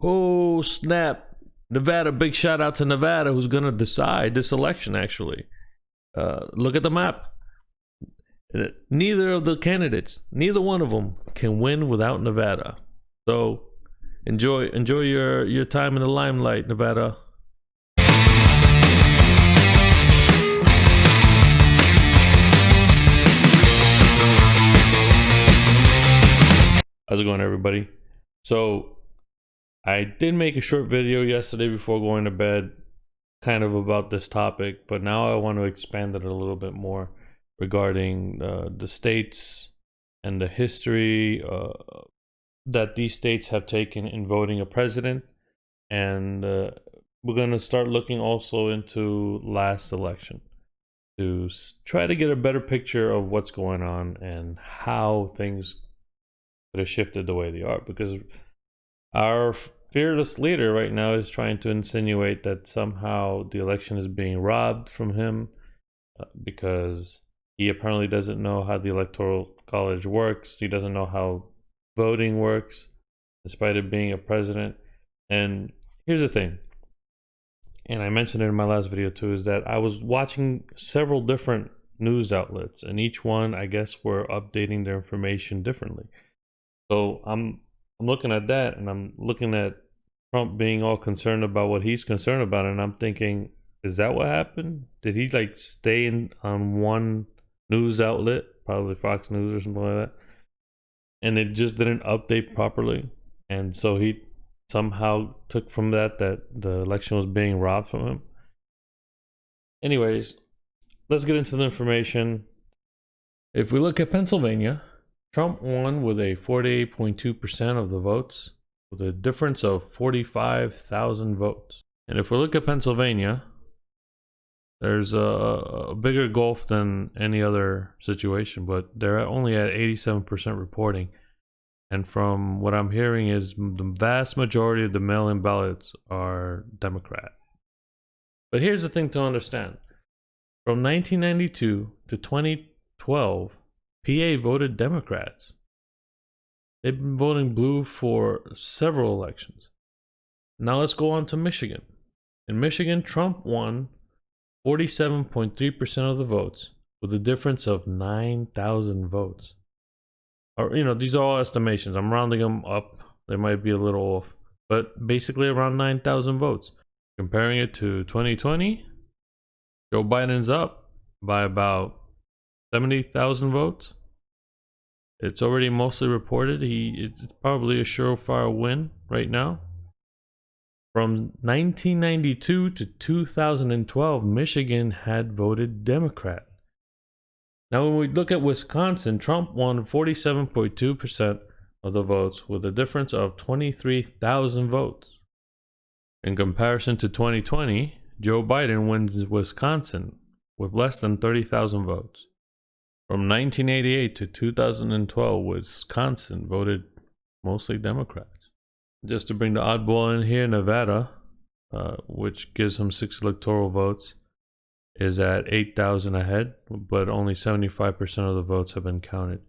Oh, snap. Nevada, big shout out to Nevada, who's going to decide this election, actually. Look at the map. Neither of the candidates, neither one of them can win without Nevada. So enjoy your time in the limelight, Nevada. How's it going, everybody? So I did make a short video yesterday before going to bed kind of about this topic, but now I want to expand it a little bit more regarding the states and the history that these states have taken in voting a president. And we're going to start looking also into last election to try to get a better picture of what's going on and how things could have shifted the way they are, because our fearless leader right now is trying to insinuate that somehow the election is being robbed from him because he apparently doesn't know how the electoral college works. He doesn't know how voting works in spite of being a president. And here's the thing, and I mentioned it in my last video too, is that I was watching several different news outlets, and each one, I guess, were updating their information differently. So I'm looking at that, and I'm looking at Trump being all concerned about what he's concerned about, and I'm thinking, is that what happened? Did he like stay on one news outlet, probably Fox News or something like that, and it just didn't update properly, and so he somehow took from that the election was being robbed from him? Anyways, let's get into the information. If we look at Pennsylvania, Trump won with a 48.2% of the votes, with a difference of 45,000 votes. And if we look at Pennsylvania, there's a bigger gulf than any other situation, but they're only at 87% reporting. And from what I'm hearing is the vast majority of the mail-in ballots are Democrat. But here's the thing to understand. From 1992 to 2012, PA voted Democrats. They've been voting blue for several elections. Now let's go on to Michigan. In Michigan, Trump won 47.3% of the votes with a difference of 9,000 votes. Or, these are all estimations. I'm rounding them up. They might be a little off, but basically around 9,000 votes. Comparing it to 2020, Joe Biden's up by about 70,000 votes. It's already mostly reported. It's probably a surefire win right now. From 1992 to 2012, Michigan had voted Democrat. Now, when we look at Wisconsin, Trump won 47.2% of the votes with a difference of 23,000 votes. In comparison to 2020, Joe Biden wins Wisconsin with less than 30,000 votes. From 1988 to 2012, Wisconsin voted mostly Democrats. Just to bring the oddball in here, Nevada, which gives him 6 electoral votes, is at 8,000 ahead, but only 75% of the votes have been counted.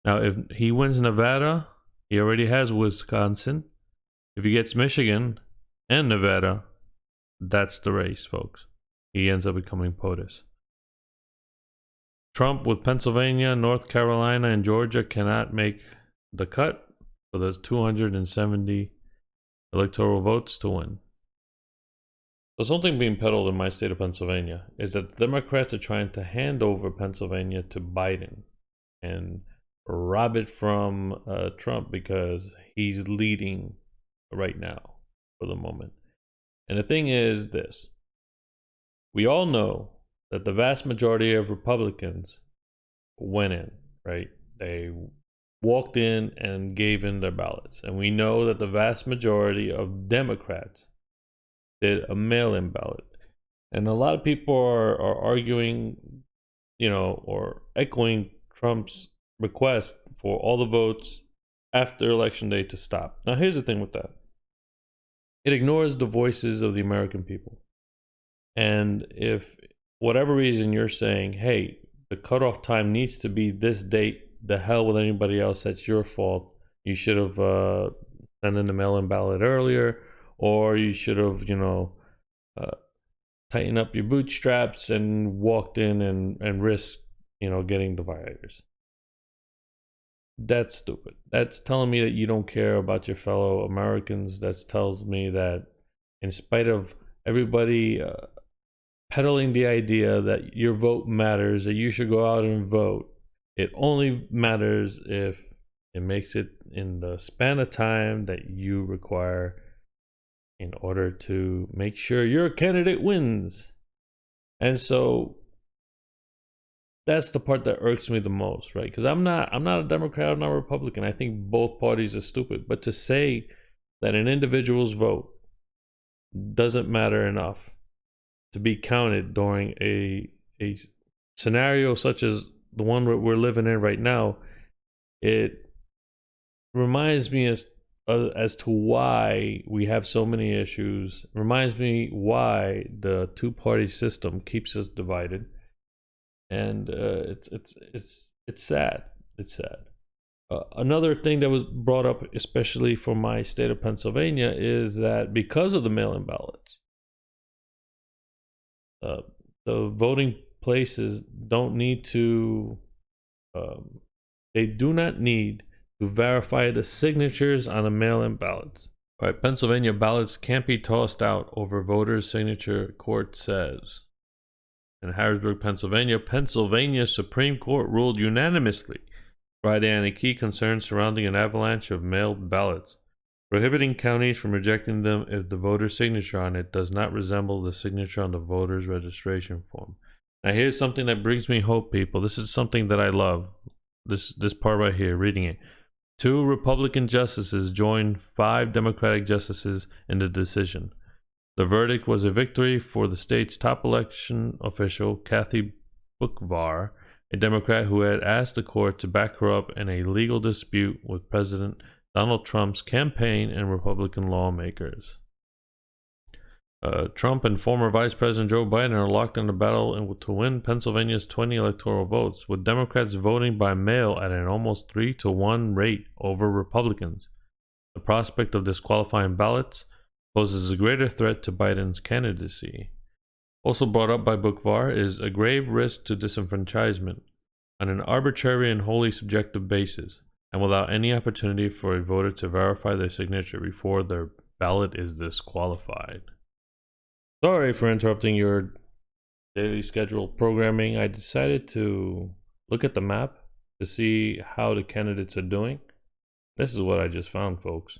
Now, if he wins Nevada, he already has Wisconsin. If he gets Michigan and Nevada, that's the race, folks. He ends up becoming POTUS. Trump with Pennsylvania, North Carolina, and Georgia cannot make the cut, so there's 270 electoral votes to win. So something being peddled in my state of Pennsylvania is that the Democrats are trying to hand over Pennsylvania to Biden and rob it from Trump because he's leading right now for the moment. And the thing is this. We all know that the vast majority of Republicans went in, right? They walked in and gave in their ballots. And we know that the vast majority of Democrats did a mail-in ballot. And a lot of people are arguing, or echoing Trump's request for all the votes after Election Day to stop. Now, here's the thing with that. It ignores the voices of the American people. And if whatever reason you're saying, hey, the cutoff time needs to be this date, the hell with anybody else, that's your fault. You should have send in the mail-in ballot earlier, or you should have, uh, tightened up your bootstraps and walked in and risked, getting the virus. That's stupid. That's telling me that you don't care about your fellow Americans. That tells me that, in spite of everybody peddling the idea that your vote matters, that you should go out and vote, it only matters if it makes it in the span of time that you require in order to make sure your candidate wins. And so that's the part that irks me the most, right? Because I'm not a Democrat, I'm not a Republican. I think both parties are stupid. But to say that an individual's vote doesn't matter enough to be counted during a scenario such as the one we're living in right now, it reminds me as to why we have so many issues. It reminds me why the two-party system keeps us divided. And it's sad. It's sad. Another thing that was brought up, especially for my state of Pennsylvania, is that because of the mail-in ballots, the voting places don't need to. They do not need to verify the signatures on the mail-in ballots. All right, Pennsylvania ballots can't be tossed out over voters' signature, court says. In Harrisburg, Pennsylvania Supreme Court ruled unanimously Friday on a key concern surrounding an avalanche of mailed ballots, prohibiting counties from rejecting them if the voter's signature on it does not resemble the signature on the voter's registration form. Now here's something that brings me hope, people. This is something that I love. This part right here, reading it. 2 Republican justices joined 5 Democratic justices in the decision. The verdict was a victory for the state's top election official, Kathy Boockvar, a Democrat who had asked the court to back her up in a legal dispute with President Donald Trump's campaign and Republican lawmakers. Trump and former Vice President Joe Biden are locked in a battle to win Pennsylvania's 20 electoral votes, with Democrats voting by mail at an almost 3-to-1 rate over Republicans. The prospect of disqualifying ballots poses a greater threat to Biden's candidacy. Also brought up by Boockvar is a grave risk to disenfranchisement on an arbitrary and wholly subjective basis, and without any opportunity for a voter to verify their signature before their ballot is disqualified. Sorry for interrupting your daily scheduled programming. I decided to look at the map to see how the candidates are doing. This is what I just found, folks.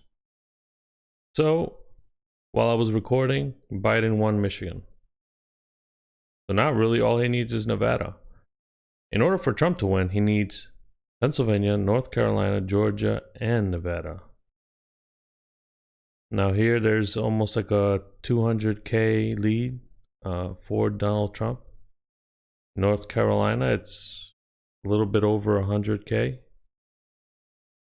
So, while I was recording, Biden won Michigan. So now really all he needs is Nevada. In order for Trump to win, he needs Pennsylvania, North Carolina, Georgia, and Nevada. Now here there's almost like a 200K lead for Donald Trump. North Carolina, it's a little bit over 100K.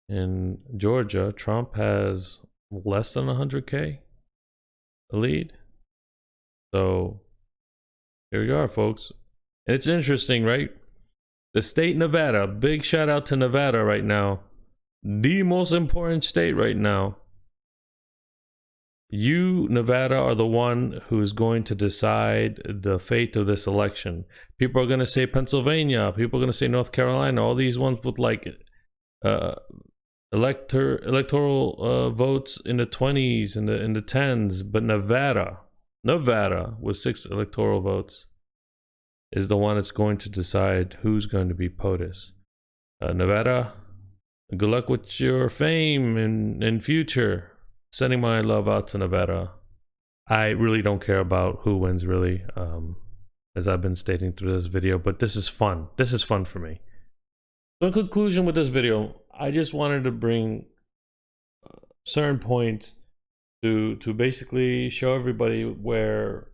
In Georgia, Trump has less than 100K lead. So here we are, folks. And it's interesting, right? The state Nevada, big shout out to Nevada right now. The most important state right now. You, Nevada, are the one who's going to decide the fate of this election. People are going to say Pennsylvania. People are going to say North Carolina. All these ones with like electoral votes in the 20s and in the 10s. But Nevada with 6 electoral votes is the one that's going to decide who's going to be POTUS. Nevada, good luck with your fame in future. Sending my love out to Nevada. I really don't care about who wins, really, as I've been stating through this video, but this is fun. This is fun for me. So in conclusion with this video, I just wanted to bring certain points to basically show everybody where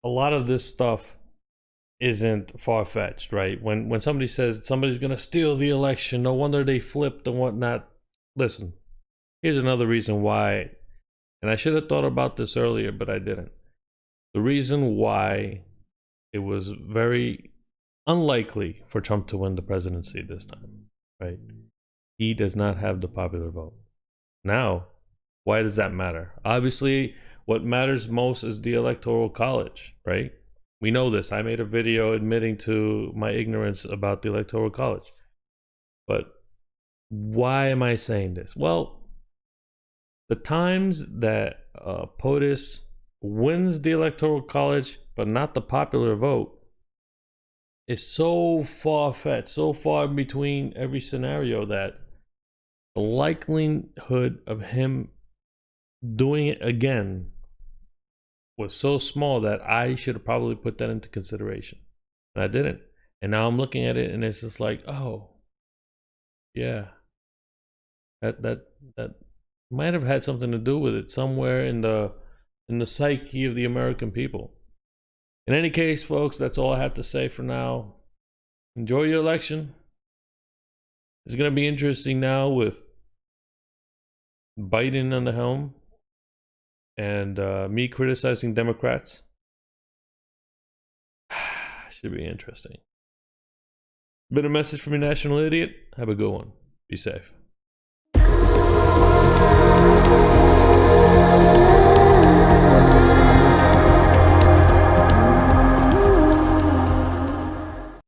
a lot of this stuff isn't far-fetched, right? When somebody says somebody's going to steal the election, no wonder they flipped and whatnot. Listen. Here's another reason why, and I should have thought about this earlier, but I didn't. The reason why it was very unlikely for Trump to win the presidency this time, right? He does not have the popular vote. Now, why does that matter? Obviously, what matters most is the Electoral College, right? We know this. I made a video admitting to my ignorance about the Electoral College. But why am I saying this? Well, the times that POTUS wins the Electoral College, but not the popular vote, is so far-fetched, so far in between every scenario that the likelihood of him doing it again was so small that I should have probably put that into consideration. And I didn't. And now I'm looking at it and it's just like, oh, yeah. That might have had something to do with it somewhere in the psyche of the American people. In any case, folks, that's all I have to say for now. Enjoy your election. It's going to be interesting now with Biden on the helm and me criticizing Democrats. Should be interesting. Been a message from a national idiot. Have a good one. Be safe.